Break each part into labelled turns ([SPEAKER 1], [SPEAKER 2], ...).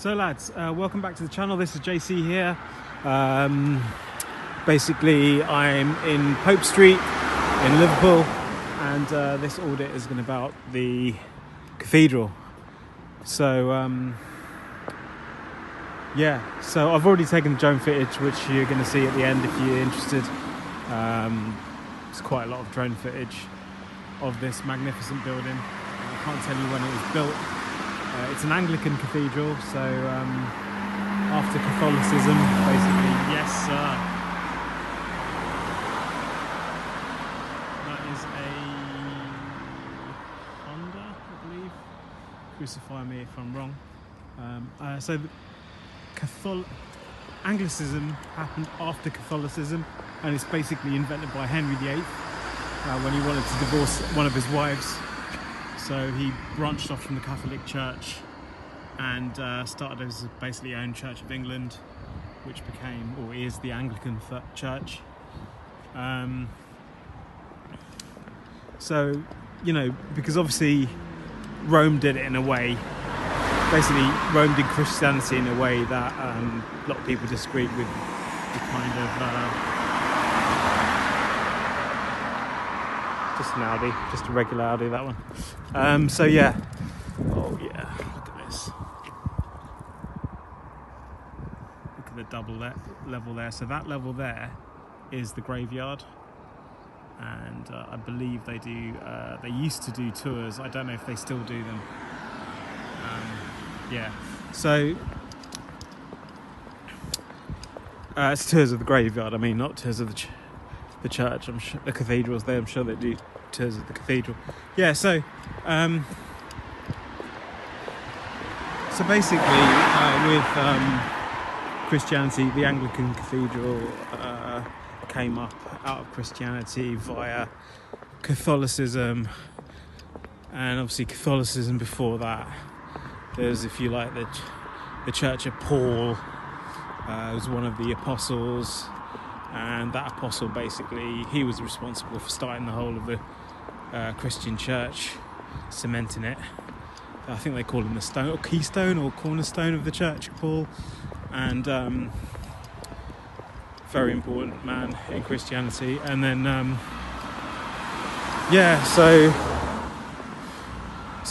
[SPEAKER 1] So lads, welcome back to the channel. This is JC here. Basically I'm in Pope Street in Liverpool, and this audit is going about the cathedral. So yeah, so I've already taken the drone footage, which you're going to see at the end if you're interested. There's quite a lot of drone footage of this magnificent building. I can't tell you when it was built. It's an Anglican cathedral, so after Catholicism, basically. Yes, sir. That is a Honda, I believe. Crucify me if I'm wrong. So Anglicism happened after Catholicism, and it's basically invented by Henry VIII when he wanted to divorce one of his wives. So he branched off from the Catholic Church and started as basically own Church of England, which became, or is, the Anglican Church. So, you know, because obviously Rome did it in a way, basically Rome did Christianity in a way that a lot of people disagreed with the kind of... just an Audi, just a regular Audi, that one. So yeah, oh yeah, look at this. Look at the double level there. So that level there is the graveyard, and I believe they do. They used to do tours. I don't know if they still do them. Yeah, so it's tours of the graveyard. I mean, not tours of the church. I'm sure the cathedral's there. I'm sure they do tours of the cathedral. Yeah, so basically with Christianity, the Anglican cathedral came up out of Christianity via Catholicism, and obviously Catholicism before that, there's, if you like, the Church of Paul was one of the apostles. And that apostle, basically, he was responsible for starting the whole of the Christian church, cementing it. I think they call him the stone, or keystone, or cornerstone of the Church of Paul. And very important man in Christianity. And then, yeah, so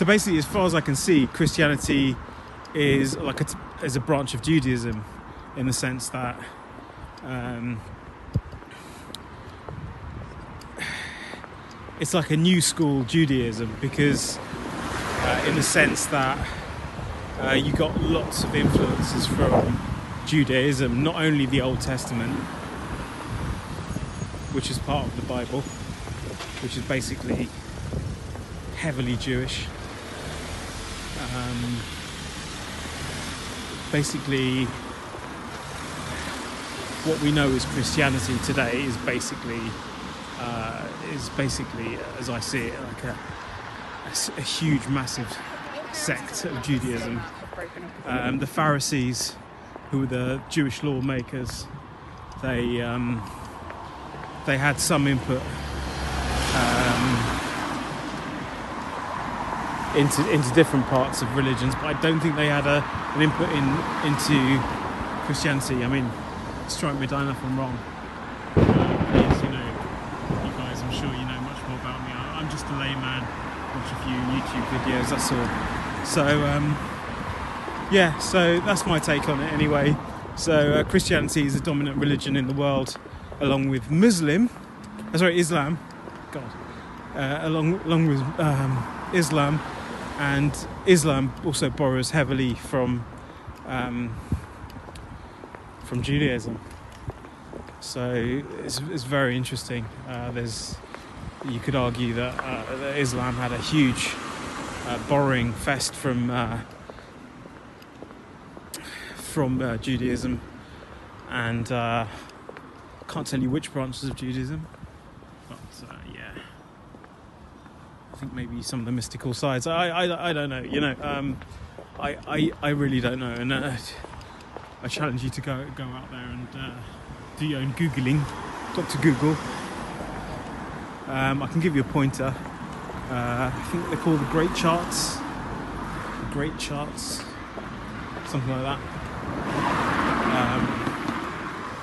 [SPEAKER 1] basically, as far as I can see, Christianity is like is a branch of Judaism, in the sense that it's like a new school Judaism, because in the sense that you got lots of influences from Judaism, not only the Old Testament, which is part of the Bible, which is basically heavily Jewish. Basically, what we know as Christianity today is basically, as I see it, like a huge, massive sect of Judaism. The Pharisees, who were the Jewish lawmakers, they had some input into different parts of religions, but I don't think they had an input into Christianity. I mean, strike me down if I'm wrong. Please, you know, you guys, I'm sure you know much more about me. I'm just a layman, watch a few YouTube videos, that's all. So yeah, so that's my take on it anyway. So Christianity is a dominant religion in the world, along with Islam. God, along with Islam, and Islam also borrows heavily from Judaism. So it's very interesting. You could argue that Islam had a huge borrowing fest from Judaism, and can't tell you which branches of Judaism, but yeah, I think maybe some of the mystical sides. I don't know. You know, I really don't know, and I challenge you to go out there and do your own Googling, Dr. Google. I can give you a pointer. I think they're called the Great Charts. something like that.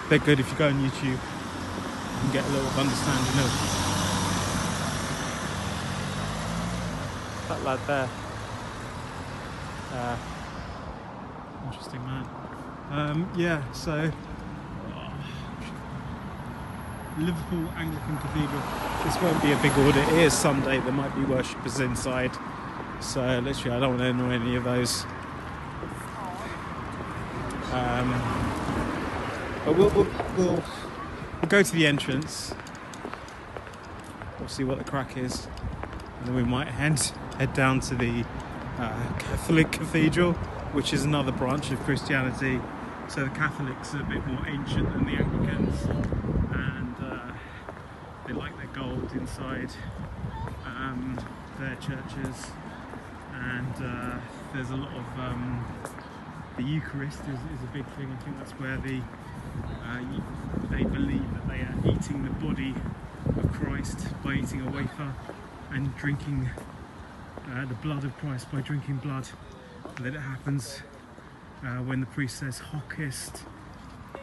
[SPEAKER 1] They're good if you go on YouTube and get a little understanding of that lad there. Interesting man. Yeah, so Liverpool Anglican Cathedral. This won't be a big audit. It is Sunday. There might be worshippers inside. So literally, I don't want to annoy any of those. But we'll go to the entrance. We'll see what the crack is, and then we might head down to the Catholic Cathedral, which is another branch of Christianity. So the Catholics are a bit more ancient than the Anglicans, and they like their gold inside their churches. And there's a lot of the Eucharist is a big thing. I think that's where they believe that they are eating the body of Christ by eating a wafer, and drinking the blood of Christ by drinking blood. And then it happens when the priest says "Hoc est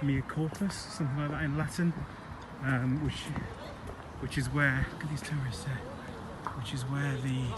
[SPEAKER 1] mea corpus," something like that in Latin, which is where, look at these tourists there, which is where the